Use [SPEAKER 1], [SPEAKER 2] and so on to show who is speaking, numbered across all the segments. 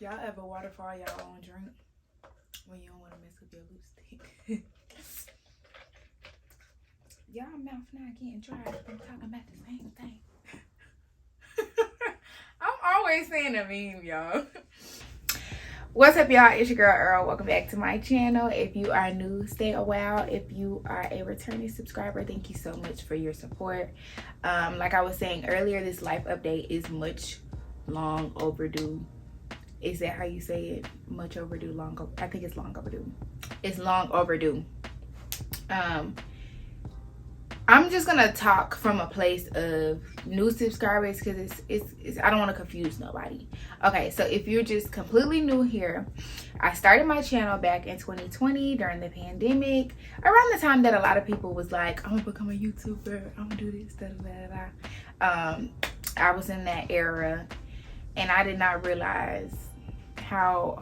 [SPEAKER 1] Y'all ever waterfall y'all own drink when you don't want to mess up your lipstick? Y'all mouth not getting dry. I'm talking about the same thing. I'm always saying a meme, y'all. What's up, y'all? It's your girl Earl. Welcome back to my channel. If you are new, stay a while. If you are a returning subscriber, thank you so much for your support. Like I was saying earlier, this life update is much long overdue. Is that how you say it? Much overdue, I think it's long overdue. It's long overdue. I'm just gonna talk from a place of new subscribers because it's I don't want to confuse nobody. Okay, so if you're just completely new here, I started my channel back in 2020 during the pandemic, around the time that a lot of people was like, I'm gonna become a YouTuber, I'm gonna do this, da da da da. I was in that era, and I did not realize how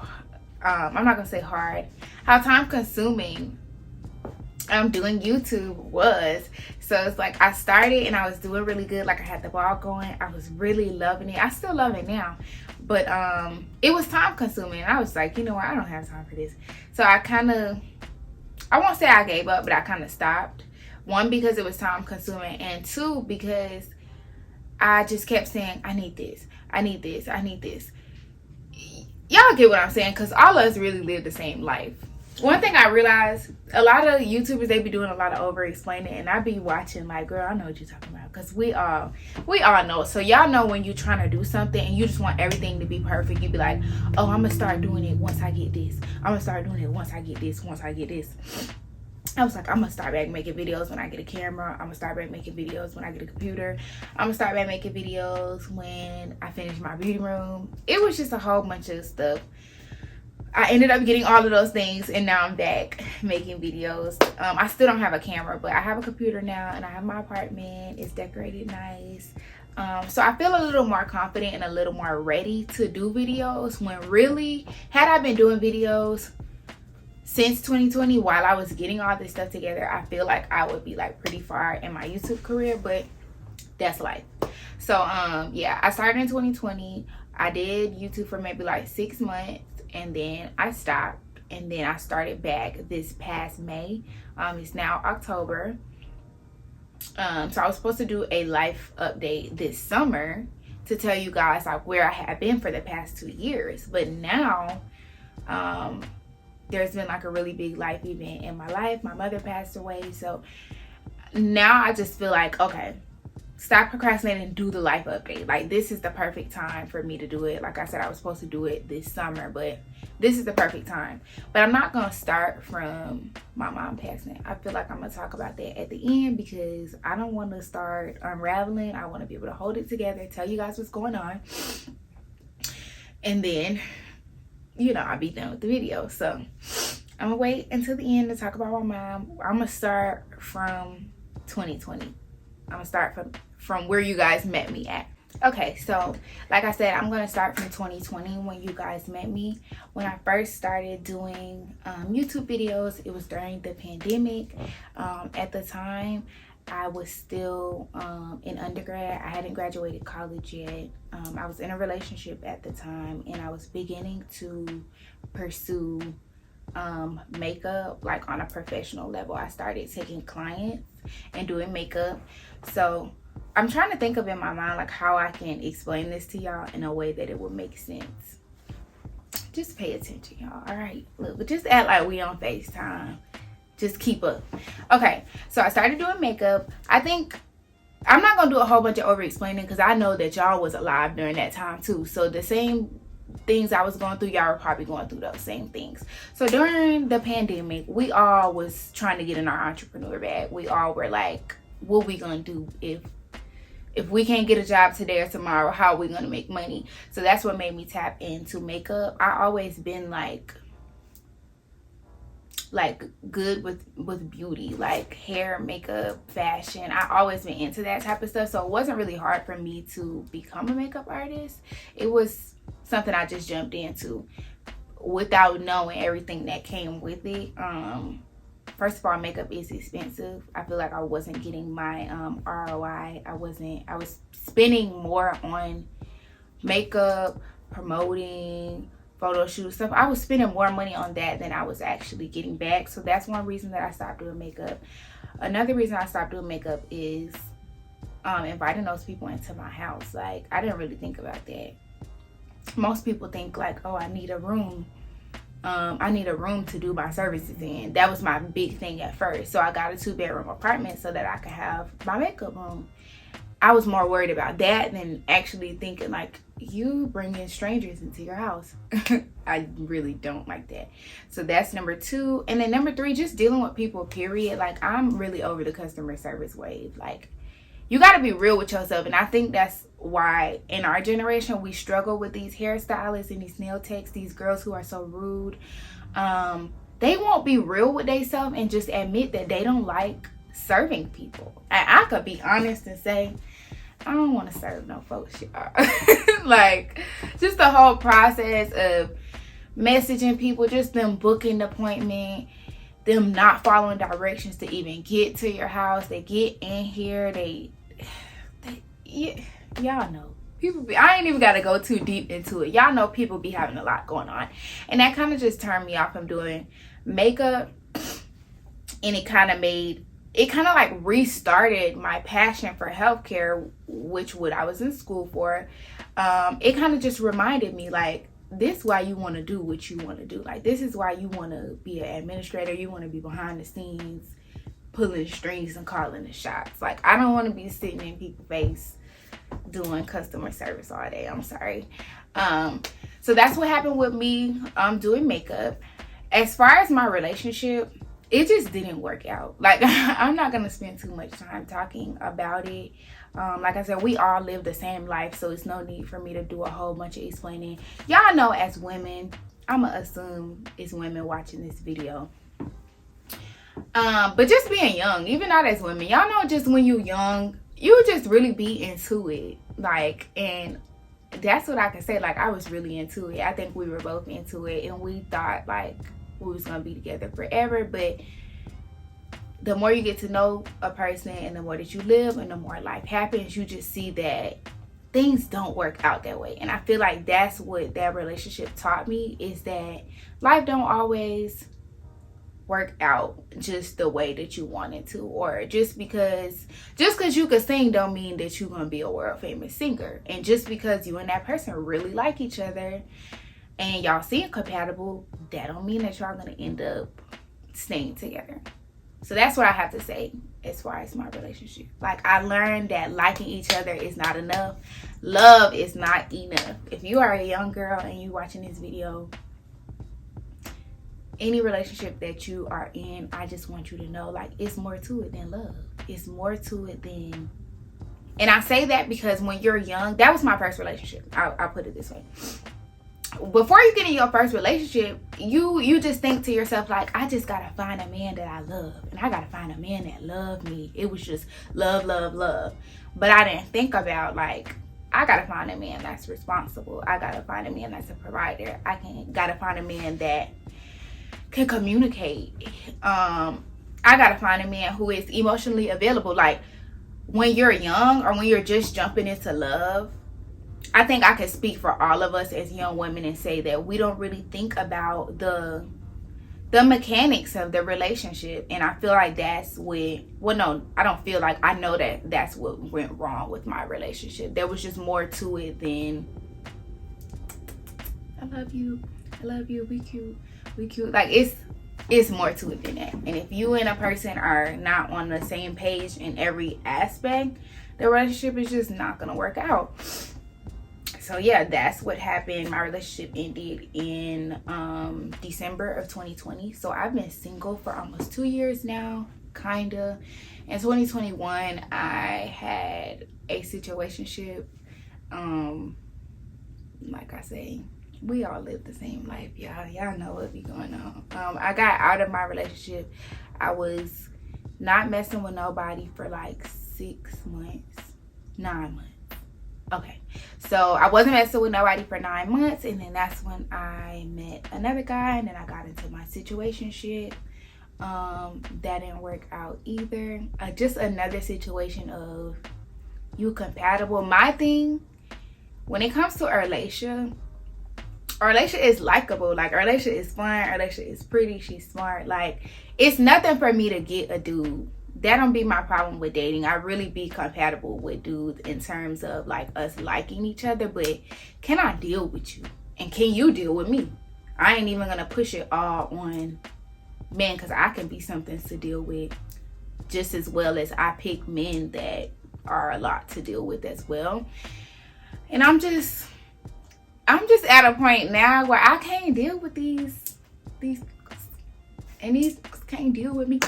[SPEAKER 1] I'm not gonna say hard, how time consuming doing YouTube was. So it's like I started and I was doing really good, like I had the ball going, I was really loving it. I still love it now, but it was time consuming. I was like, you know what, I don't have time for this. So I won't say I gave up, but I kind of stopped. One, because it was time consuming, and two, because I just kept saying, I need this, I need this, I need this. Y'all get what I'm saying, because all of us really live the same life. One thing I realized, a lot of YouTubers, they be doing a lot of over explaining, and I be watching like, girl, I know what you're talking about, because we all know. So y'all know when you're trying to do something and you just want everything to be perfect, you be like, oh, I'm gonna start doing it once I get this, I'm gonna start doing it once I get this, once I get this. I was like, I'm gonna start back making videos when I get a camera. I'm gonna start back making videos when I get a computer. I'm gonna start back making videos when I finish my beauty room. It was just a whole bunch of stuff. I ended up getting all of those things, and now I'm back making videos. I still don't have a camera, but I have a computer now, and I have my apartment. It's decorated nice. So I feel a little more confident and a little more ready to do videos, when really, had I been doing videos since 2020 while I was getting all this stuff together, I feel like I would be like pretty far in my YouTube career, but that's life. So yeah, I started in 2020. I did YouTube for maybe like 6 months, and then I stopped, and then I started back this past May. It's now October. So I was supposed to do a life update this summer to tell you guys like where I have been for the past 2 years, but now there's been like a really big life event in my life. My mother passed away, so now I just feel like, okay, stop procrastinating and do the life update. Like, this is the perfect time for me to do it. Like I said, I was supposed to do it this summer, but this is the perfect time. But I'm not gonna start from my mom passing. I feel like I'm gonna talk about that at the end, because I don't want to start unraveling. I want to be able to hold it together, tell you guys what's going on, and then, you know, I'll be done with the video. So I'm gonna wait until the end to talk about my mom. I'm gonna start from 2020. I'm gonna start from where you guys met me at. Okay, so like I said, I'm gonna start from 2020, when you guys met me. When I first started doing YouTube videos, it was during the pandemic. At the time, I was still in undergrad. I hadn't graduated college yet. I was in a relationship at the time, and I was beginning to pursue makeup like on a professional level. I started taking clients and doing makeup. So I'm trying to think of in my mind like how I can explain this to y'all in a way that it would make sense. Just pay attention, y'all. All right, look, but just act like we on FaceTime. Just keep up. Okay, so I started doing makeup. I think I'm not gonna do a whole bunch of over explaining, because I know that y'all was alive during that time too. So the same things I was going through, y'all were probably going through those same things. So during the pandemic, we all was trying to get in our entrepreneur bag. We all were like, what we gonna do if we can't get a job today or tomorrow? How are we gonna make money? So that's what made me tap into makeup. I always been like good with beauty, like hair, makeup, fashion. I always been into that type of stuff. So it wasn't really hard for me to become a makeup artist. It was something I just jumped into without knowing everything that came with it. First of all, makeup is expensive. I feel like I wasn't getting my ROI. I was spending more on makeup, promoting, photo shoot stuff. I was spending more money on that than I was actually getting back. So that's one reason that I stopped doing makeup. Another reason I stopped doing makeup is inviting those people into my house. Like, I didn't really think about that. Most people think like, oh, I need a room to do my services in. That was my big thing at first. So I got a 2-bedroom apartment so that I could have my makeup room. I was more worried about that than actually thinking like, you bringing strangers into your house. I really don't like that. So that's number 2. And then number 3, just dealing with people, period. Like, I'm really over the customer service wave. Like, you got to be real with yourself. And I think that's why in our generation we struggle with these hairstylists and these nail techs, these girls who are so rude. They won't be real with themselves and just admit that they don't like serving people. And I could be honest and say, I don't want to serve no folks, y'all. Like, just the whole process of messaging people, just them booking the appointment, them not following directions to even get to your house. They get in here, yeah, y'all know. People be, I ain't even got to go too deep into it. Y'all know people be having a lot going on. And that kind of just turned me off from doing makeup. And it kind of like restarted my passion for healthcare, which what I was in school for. It kind of just reminded me like, this is why you want to do what you want to do. Like, this is why you want to be an administrator. You want to be behind the scenes, pulling the strings and calling the shots. Like, I don't want to be sitting in people's face doing customer service all day. I'm sorry. So that's what happened with me doing makeup. As far as my relationship, it just didn't work out. Like, I'm not gonna spend too much time talking about it. Like I said, we all live the same life, so it's no need for me to do a whole bunch of explaining. Y'all know, as women, I'ma assume it's women watching this video. But just being young, even not as women, y'all know, just when you young, you just really be into it. Like, and that's what I can say. Like, I was really into it. I think we were both into it, and we thought like we was gonna be together forever. But the more you get to know a person and the more that you live and the more life happens, you just see that things don't work out that way. And I feel like that's what that relationship taught me, is that life don't always work out just the way that you want it to. Or just because you could sing don't mean that you're gonna be a world famous singer. And just because you and that person really like each other and y'all seem compatible, that don't mean that y'all gonna end up staying together. So that's what I have to say as far as my relationship. Like, I learned that liking each other is not enough. Love is not enough. If you are a young girl and you watching this video, any relationship that you are in, I just want you to know, like, it's more to it than love. It's more to it than... And I say that because when you're young, that was my first relationship. I'll put it this way. Before you get in your first relationship, you just think to yourself like, I just gotta find a man that I love, and I gotta find a man that loved me. It was just love, love, love. But I didn't think about, like, I gotta find a man that's responsible. I gotta find a man that's a provider. Gotta find a man that can communicate. I gotta find a man who is emotionally available. Like, when you're young or when you're just jumping into love, I think I can speak for all of us as young women and say that we don't really think about the mechanics of the relationship. And I feel like that's what, well, no, I don't feel like, I know that that's what went wrong with my relationship. There was just more to it than, I love you, we cute. Like, it's more to it than that. And if you and a person are not on the same page in every aspect, the relationship is just not gonna work out. So yeah, that's what happened. My relationship ended in December of 2020. So I've been single for almost 2 years now, kinda. In 2021, I had a situationship. Like I say, we all live the same life, y'all. Y'all know what be going on. I got out of my relationship. I was not messing with nobody for like 9 months. Okay, so I wasn't messing with nobody for 9 months, and then that's when I met another guy, and then I got into my situationship. That didn't work out either. Just another situation of you compatible. My thing, when it comes to a relationship, our relationship is likable. Like, our relationship is fun. Our relationship is pretty. She's smart. Like, it's nothing for me to get a dude. That don't be my problem with dating. I really be compatible with dudes in terms of like us liking each other. But can I deal with you? And can you deal with me? I ain't even gonna push it all on men, because I can be something to deal with just as well as I pick men that are a lot to deal with as well. And I'm just at a point now where I can't deal with these and these can't deal with me.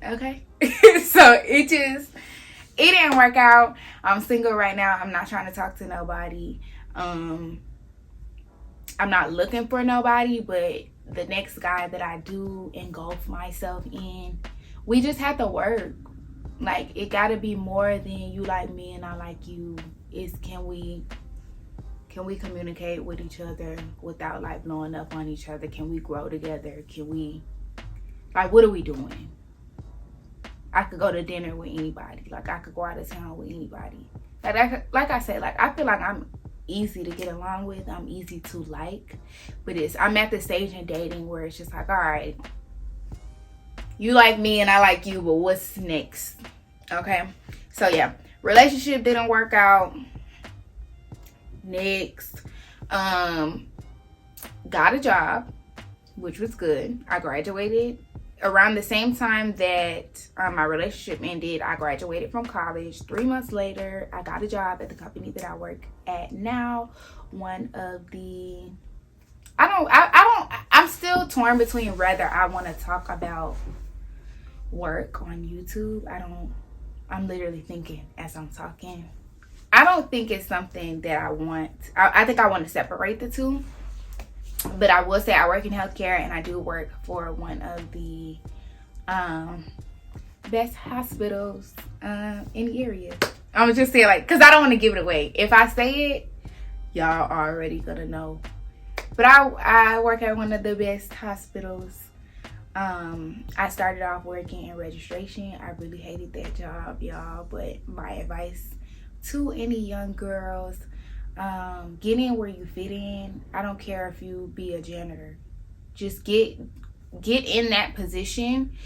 [SPEAKER 1] Okay. So it didn't work out. I'm single right now. I'm not trying to talk to nobody. I'm not looking for nobody, but the next guy that I do engulf myself in, we just have to work. Like, it gotta be more than you like me and I like you. It's can we communicate with each other without like blowing up on each other? Can we grow together? Can we, like, what are we doing? I could go to dinner with anybody. Like, I could go out of town with anybody. Like I said, like, I feel like I'm easy to get along with. I'm easy to like. But I'm at the stage in dating where it's just like, all right, you like me and I like you, but what's next? Okay. So yeah, relationship didn't work out. Next, got a job, which was good. I graduated around the same time that my relationship ended. I graduated from college. 3 months later, I got a job at the company that I work at now. One of the, I'm still torn between whether I want to talk about work on YouTube. I'm literally thinking as I'm talking. I don't think it's something that I want. I think I want to separate the two. But I will say I work in healthcare, and I do work for one of the best hospitals in the area. I'm just saying, like, because I don't want to give it away. If I say it, y'all already gonna know. But I work at one of the best hospitals. I started off working in registration. I really hated that job, y'all. But my advice to any young girls, get in where you fit in. I don't care if you be a janitor. Just get in that position.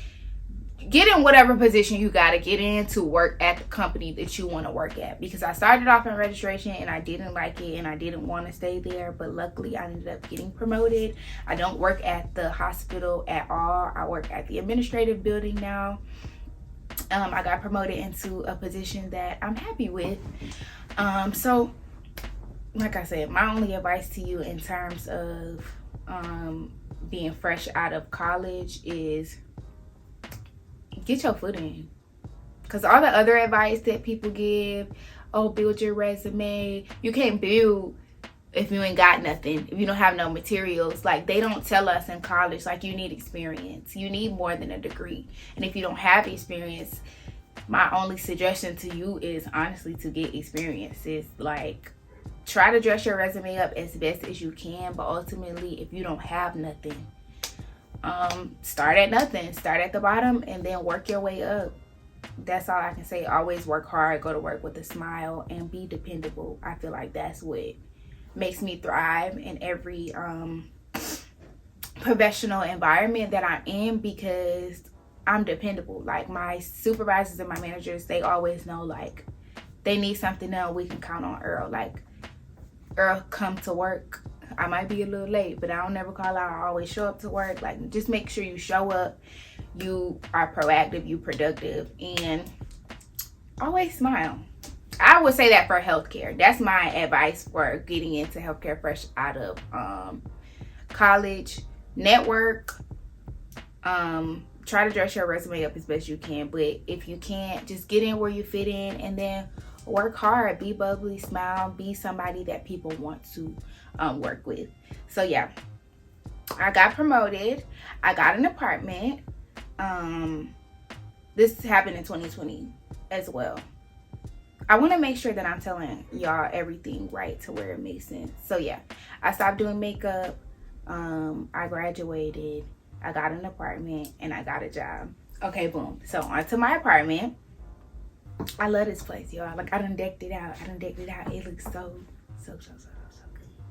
[SPEAKER 1] Get in whatever position you gotta get in to work at the company that you want to work at. Because I started off in registration and I didn't like it and I didn't want to stay there. But luckily I ended up getting promoted. I don't work at the hospital at all. I work at the administrative building now. I got promoted into a position that I'm happy with. So like I said, my only advice to you in terms of being fresh out of college is get your foot in. Because all the other advice that people give, oh, build your resume. You can't build if you ain't got nothing, if you don't have no materials. Like, they don't tell us in college, like, you need experience. You need more than a degree. And if you don't have experience, my only suggestion to you is honestly to get experience. It's like, try to dress your resume up as best as you can, but ultimately, if you don't have nothing, start at nothing. Start at the bottom and then work your way up. That's all I can say. Always work hard, go to work with a smile, and be dependable. I feel like that's what makes me thrive in every professional environment that I'm in, because I'm dependable. Like, my supervisors and my managers, they always know, like, they need something done, we can count on Earl. Like, Earl, come to work. I might be a little late, but I don't never call out. I always show up to work. Like, just make sure you show up, you are proactive, you productive, and always smile. I would say that for healthcare. That's my advice for getting into healthcare fresh out of college. Network. Try to dress your resume up as best you can, but if you can't, just get in where you fit in, and then work hard. Be bubbly, smile, be somebody that people want to work with. So yeah, I got promoted. I got an apartment. This happened in 2020 as well. I want to make sure that I'm telling y'all everything right to where it makes sense. So yeah, I stopped doing makeup. I graduated. I got an apartment and I good. Okay, boom. So on to my apartment. I love this place, y'all. Like, I done decked it out. It looks so good.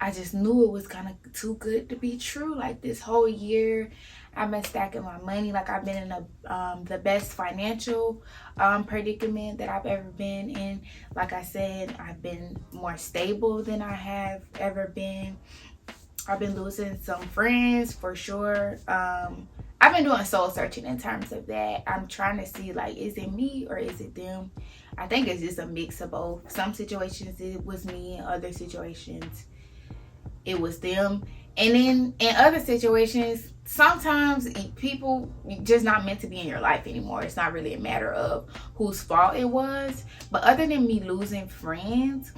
[SPEAKER 1] I just knew it was kind of too good to be true. Like this whole year, I've been stacking my money. Like I've been in the best financial predicament that I've ever been in. Like I said, I've been more stable than I have ever been. I've been losing some friends for sure. I've been doing soul searching in terms of that. I'm trying to see, like, is it me or is it them? I think it's just a mix of both. Some situations it was me, other situations it was them. And then in other situations, sometimes people just not meant to be in your life anymore. It's not really a matter of whose fault it was. But other than me losing friends,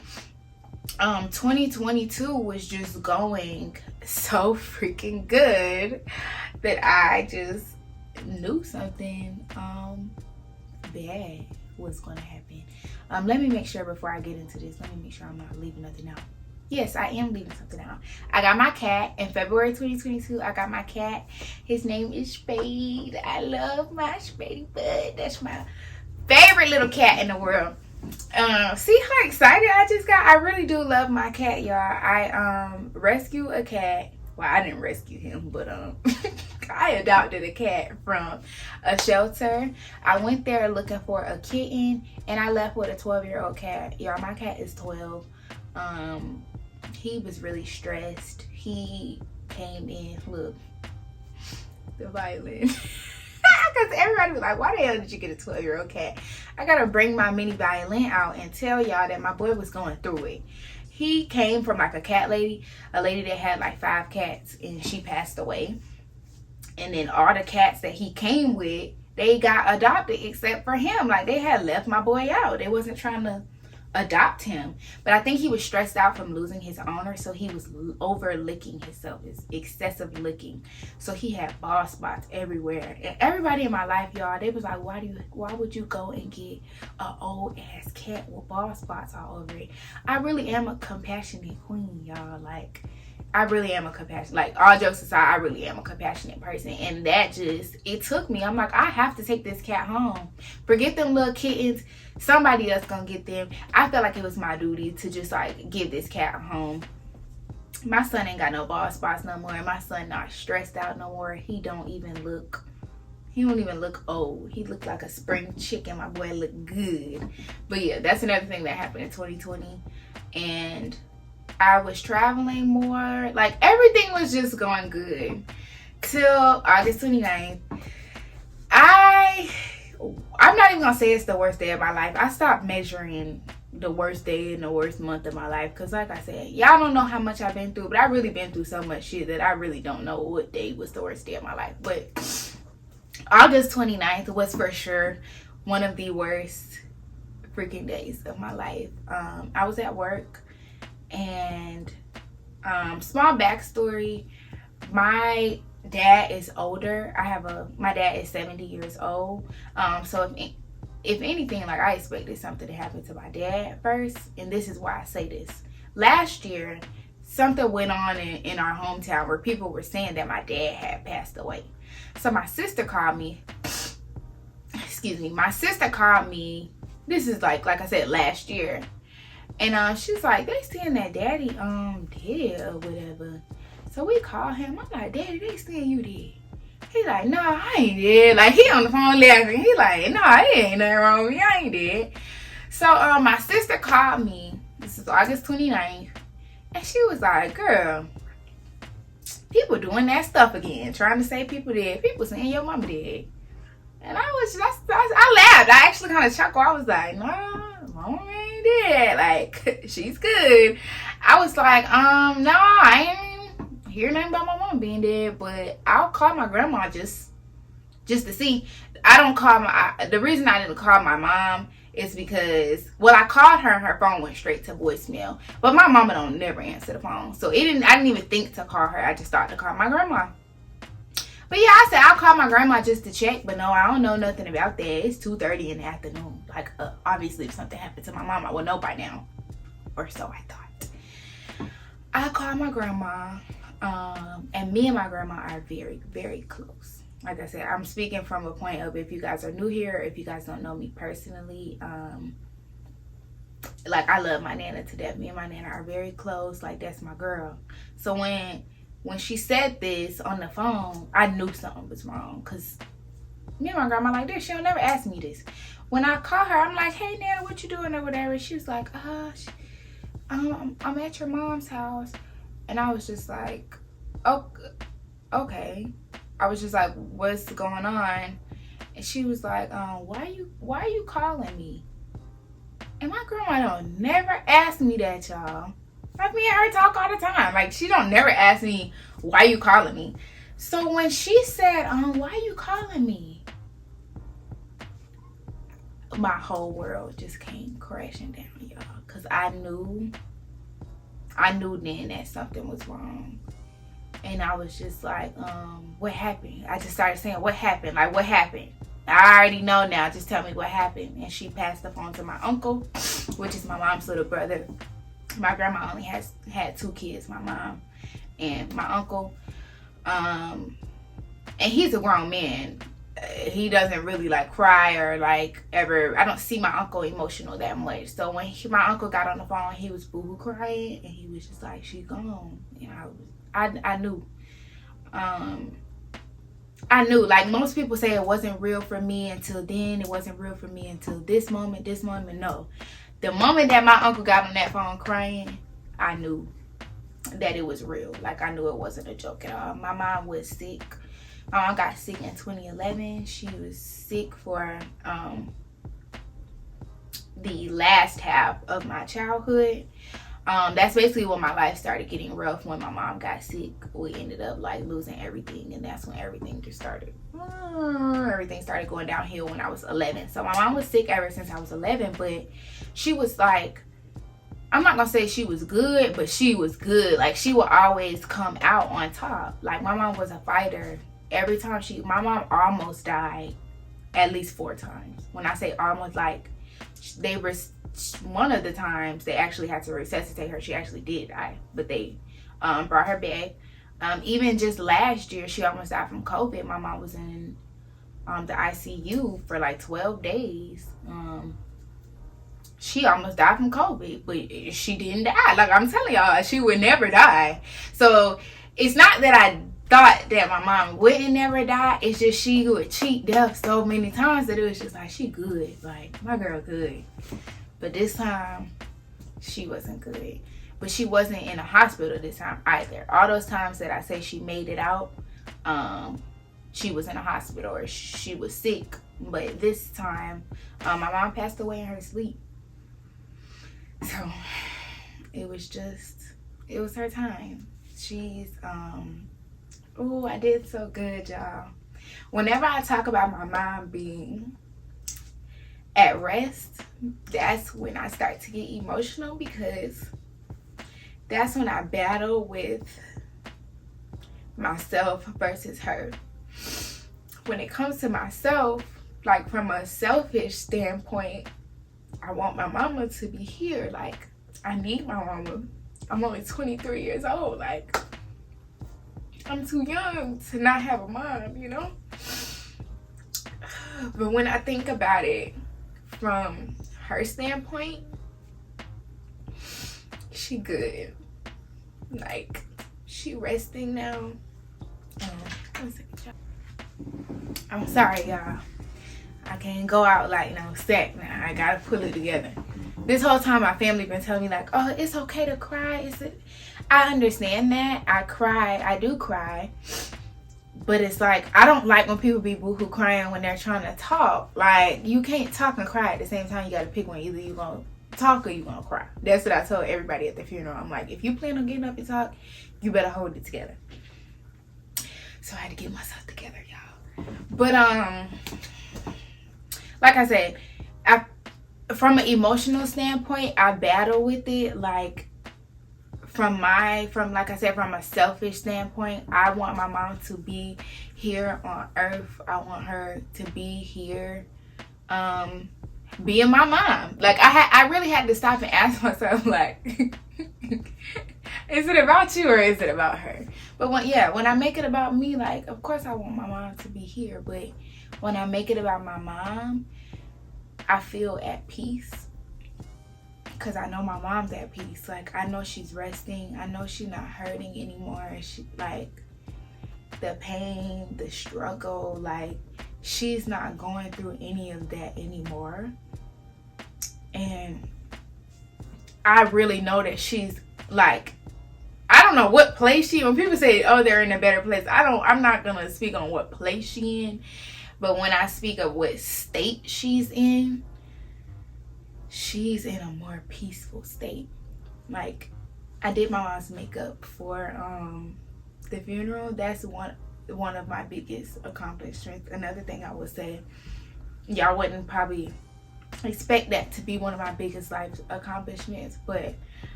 [SPEAKER 1] 2022 was just going so freaking good that I just knew something bad was going to happen. Let me make sure before I get into this, let me make sure I'm not leaving nothing out. Yes, I am leaving something out. I got my cat in February 2022. I got my cat. His name is Spade. I love my Spade bud. That's my favorite little cat in the world. See how excited I just got? I really do love my cat, y'all. I rescued a cat. Well, I didn't rescue him, but I adopted a cat from a shelter. I went there looking for a kitten, and I left with a 12-year-old cat. Y'all, my cat is 12. He was really stressed. He came in, look, the violin. Because everybody was like, why the hell did you get a 12-year-old cat? I gotta bring my mini violin out and tell y'all that my boy was going through it. He came from like a cat lady, a lady that had like 5 cats, and she passed away. And then all the cats that he came with, they got adopted except for him. Like they had left my boy out. They wasn't trying to adopt him. But I think he was stressed out from losing his owner, so he was over licking himself. It's excessive licking, so he had bald spots everywhere. And everybody in my life, y'all, they was like, why would you go and get an old ass cat with bald spots all over it? I really am a compassionate queen, y'all. Like I really am a compassionate, like all jokes aside, I really am a compassionate person. And that just, it took me. I'm like, I have to take this cat home. Forget them little kittens. Somebody else gonna get them. I felt like it was my duty to just like give this cat home. My son ain't got no bald spots no more. My son not stressed out no more. He don't even look old. He looked like a spring chicken. My boy looked good. But yeah, that's another thing that happened in 2020. And I was traveling more. Like everything was just going good till August 29th. I'm not even gonna say it's the worst day of my life. I stopped measuring the worst day and the worst month of my life, because like I said, y'all don't know how much I've been through, but I really been through so much shit that I really don't know what day was the worst day of my life. But August 29th was for sure one of the worst freaking days of my life. I was at work. And small backstory, my dad is older. My dad is 70 years old. So if anything, like I expected something to happen to my dad first. And this is why I say this. Last year, something went on in our hometown where people were saying that my dad had passed away. So my sister called me. Excuse me. My sister called me. This is like I said, last year. And she's like, they saying that daddy dead or whatever. So we call him. I'm like, Daddy, they saying you dead. He like, nah, I ain't dead. Like he on the phone laughing. He like, nah, it ain't nothing wrong with me. I ain't dead. So my sister called me. This is August 29th. And she was like, girl, people doing that stuff again. Trying to say people dead. People saying your mama dead. And I laughed. I actually kind of chuckled. I was like, nah, mama ain't dead. Like, she's good. I was like, no, I ain't hear nothing about my mom being dead, but I'll call my grandma just to see. I don't call the reason I didn't call my mom is because, well, I called her and her phone went straight to voicemail. But my mama don't never answer the phone. So I didn't even think to call her. I just thought to call my grandma. But yeah, I said I'll call my grandma just to check. But no, I don't know nothing about that. It's 2:30 in the afternoon. Like, obviously, if something happened to my mom, I would know by now. Or so I thought. I called my grandma. And me and my grandma are very, very close. Like I said, I'm speaking from a point of, if you guys are new here, if you guys don't know me personally, like, I love my Nana to death. Me and my Nana are very close. Like, that's my girl. So when she said this on the phone, I knew something was wrong. Because me and my grandma like this. She'll never ask me this. When I call her, I'm like, hey, Nana, what you doing or whatever? She was like, I'm at your mom's house. And I was just like, oh, okay. I was just like, what's going on? And she was like, why are you calling me? And my grandma don't never ask me that, y'all. Like, me and her talk all the time. Like, she don't never ask me, why you calling me? So when she said, why you calling me? My whole world just came crashing down, y'all. Because I knew then that something was wrong. And I was just like, what happened? I just started saying, what happened? Like, what happened? I already know now. Just tell me what happened. And she passed the phone to my uncle, which is my mom's little brother. My grandma only had 2 kids, my mom and my uncle. And he's a grown man. He doesn't really like cry or like ever. I don't see my uncle emotional that much. So when my uncle got on the phone, he was boo-hoo crying, and he was just like, she gone. And I knew. I knew, like most people say, it wasn't real for me until then. It wasn't real for me until this moment. No. The moment that my uncle got on that phone crying, I knew that it was real. Like, I knew it wasn't a joke at all. My mom was sick. My mom got sick in 2011. She was sick for the last half of my childhood. That's basically when my life started getting rough. When my mom got sick, we ended up like losing everything, and that's when everything just started. Everything started going downhill when I was 11. So my mom was sick ever since I was 11, but she was like, I'm not gonna say she was good, but she was good. Like, she would always come out on top. Like, my mom was a fighter. Every time my mom almost died at least 4 times. When I say almost, like, they were. One of the times they actually had to resuscitate her. She actually did die, but they brought her back. Even just last year, she almost died from COVID. My mom was in the ICU for like 12 days. She almost died from COVID, but she didn't die. Like, I'm telling y'all, she would never die. So it's not that I thought that my mom wouldn't never die. It's just she would cheat death so many times that it was just like, she good. Like, my girl good. But this time, she wasn't good. But she wasn't in a hospital this time either. All those times that I say she made it out, she was in a hospital or she was sick. But this time, my mom passed away in her sleep. So, it was her time. She's, I did so good, y'all. Whenever I talk about my mom being at rest, that's when I start to get emotional, because that's when I battle with myself versus her. When it comes to myself, like from a selfish standpoint, I want my mama to be here. Like, I need my mama. I'm only 23 years old. Like, I'm too young to not have a mom, you know? But when I think about it from her standpoint, she good. Like, she resting now. I'm sorry, y'all. I can't go out like no sack now. I gotta pull it together. This whole time my family been telling me like, oh, it's okay to cry. I understand that. I do cry. But it's like, I don't like when people be boohoo crying when they're trying to talk. Like, you can't talk and cry at the same time. You gotta pick one. Either you gonna talk or you gonna cry. That's what I told everybody at the funeral. I'm like, if you plan on getting up and talk, you better hold it together. So I had to get myself together, y'all. But like I said, from an emotional standpoint, I battle with it. Like, from like I said, from a selfish standpoint, I want my mom to be here on earth. I want her to be here, being my mom. Like, I really had to stop and ask myself, like, is it about you or is it about her? But when I make it about me, like, of course I want my mom to be here. But when I make it about my mom, I feel at peace. because I know my mom's at peace. Like, I know she's resting. I know she's not hurting anymore. She, like, the pain, the struggle, like, she's not going through any of that anymore. And I really know that she's, like, I don't know what place she in. When people say, oh, they're in a better place, I'm not gonna speak on what place she in. But when I speak of what state she's in a more peaceful state. Like, I did my mom's makeup for the funeral. That's one of my biggest accomplishments. Another thing I would say, y'all wouldn't probably expect that to be one of my biggest life accomplishments, but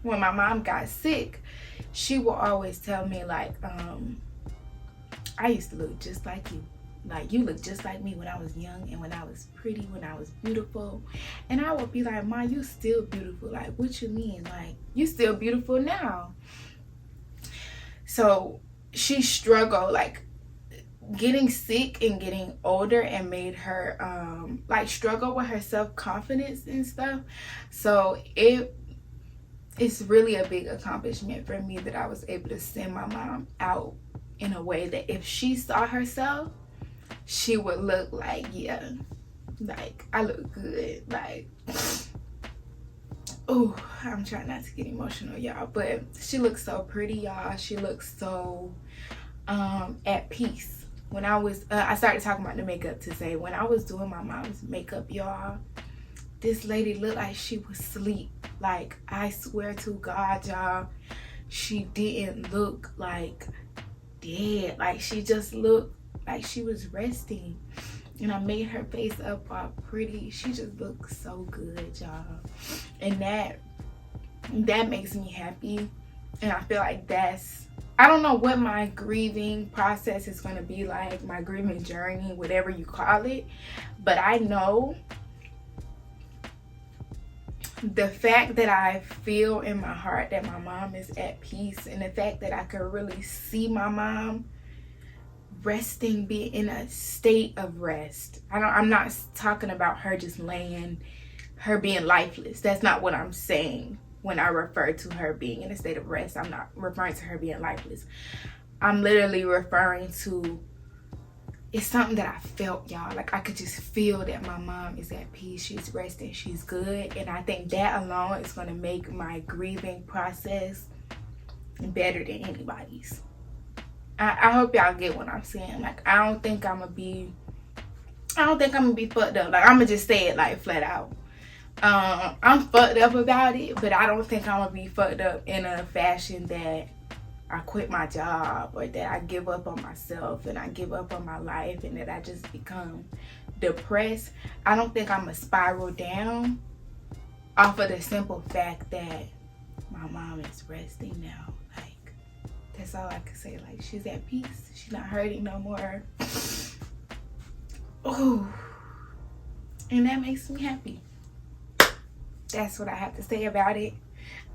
[SPEAKER 1] when my mom got sick, she will always tell me, like, I used to look just like you. Like, you look just like me when I was young and when I was pretty, when I was beautiful. And I would be like, Ma, you still beautiful. Like, what you mean? Like, you still beautiful now. So she struggled, like, getting sick and getting older, and made her like struggle with her self-confidence and stuff. So it's really a big accomplishment for me that I was able to send my mom out in a way that if she saw herself, she would look like, yeah, like, I look good. Like, oh, I'm trying not to get emotional, y'all, but she looks so pretty, y'all. She looks so at peace. When I was I started talking about the makeup to say, when I was doing my mom's makeup, y'all, this lady looked like she was asleep. Like, I swear to God, y'all, she didn't look like dead. Like, she just looked like she was resting. And I made her face up all pretty. She just looks so good, y'all. And that makes me happy. And I feel like I don't know what my grieving process is going to be like, my grieving journey, whatever you call it. But I know the fact that I feel in my heart that my mom is at peace, and the fact that I can really see my mom resting, be in a state of rest. I'm not talking about her just laying, her being lifeless. That's not what I'm saying when I refer to her being in a state of rest. I'm not referring to her being lifeless. I'm literally referring to, it's something that I felt, y'all. Like, I could just feel that my mom is at peace. She's resting. She's good. And I think that alone is going to make my grieving process better than anybody's. I hope y'all get what I'm saying. Like, I don't think I'm gonna be fucked up. Like, I'm gonna just say it, like, flat out. I'm fucked up about it, but I don't think I'm gonna be fucked up in a fashion that I quit my job, or that I give up on myself and I give up on my life, and that I just become depressed. I don't think I'm gonna spiral down off of the simple fact that my mom is resting now. Like, that's all I can say. Like, she's at peace. She's not hurting no more. Oh, and that makes me happy. That's what I have to say about it.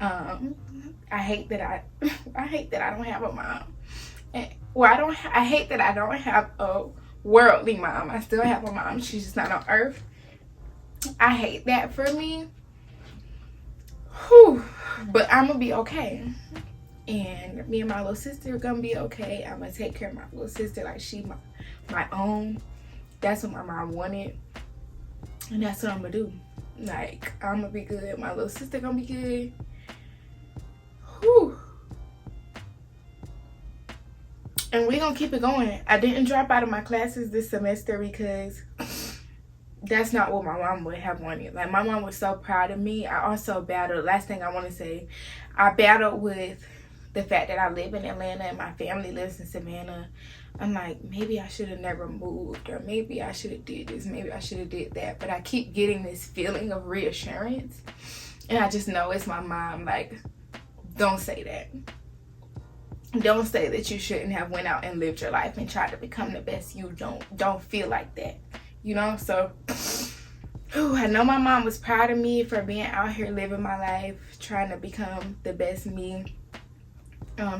[SPEAKER 1] I hate that I don't have a mom. I hate that I don't have a worldly mom. I still have a mom. She's just not on earth. I hate that for me. Whew. But I'm gonna be okay. And me and my little sister are gonna be okay. I'm gonna take care of my little sister like she my own. That's what my mom wanted. And that's what I'm gonna do. Like, I'm gonna be good. My little sister gonna be good. Whew. And we're gonna keep it going. I didn't drop out of my classes this semester because that's not what my mom would have wanted. Like, my mom was so proud of me. I also battled, last thing I want to say, I battled with the fact that I live in Atlanta and my family lives in Savannah. I'm like, maybe I should have never moved, or maybe I should have did this, maybe I should have did that. But I keep getting this feeling of reassurance, and I just know it's my mom. Like, don't say that. Don't say that you shouldn't have went out and lived your life and tried to become the best you. Don't feel like that, you know? So I know my mom was proud of me for being out here living my life, trying to become the best me.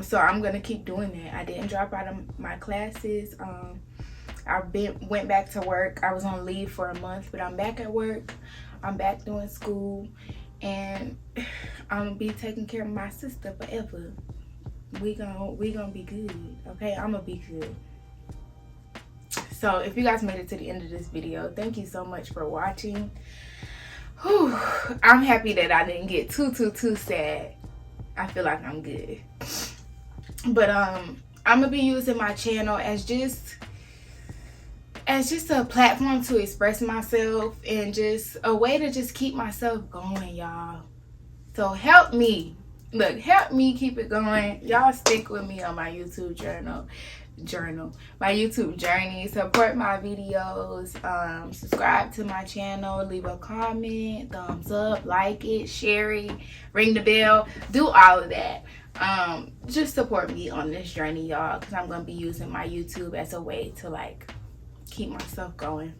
[SPEAKER 1] So I'm gonna keep doing that. I didn't drop out of my classes. I went back to work. I was on leave for a month, but I'm back at work. I'm back doing school, and I'm gonna be taking care of my sister forever. We gonna be good, okay? I'm gonna be good. So if you guys made it to the end of this video, thank you so much for watching. Whew, I'm happy that I didn't get too sad. I feel like I'm good. But I'm gonna be using my channel as just a platform to express myself and just a way to just keep myself going, y'all. So help me. Look, help me keep it going. Y'all stick with me on my YouTube my YouTube journey. Support my videos. Subscribe to my channel. Leave a comment. Thumbs up. Like it. Share it. Ring the bell. Do all of that. Just support me on this journey, y'all, because I'm going to be using my YouTube as a way to like keep myself going.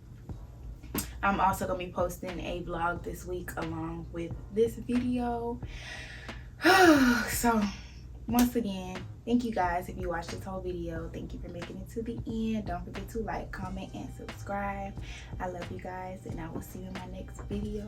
[SPEAKER 1] I'm also going to be posting a vlog this week along with this video. So once again, thank you guys if you watched this whole video. Thank you for making it to the end. Don't forget to like, comment, and subscribe. I love you guys, and I will see you in my next video.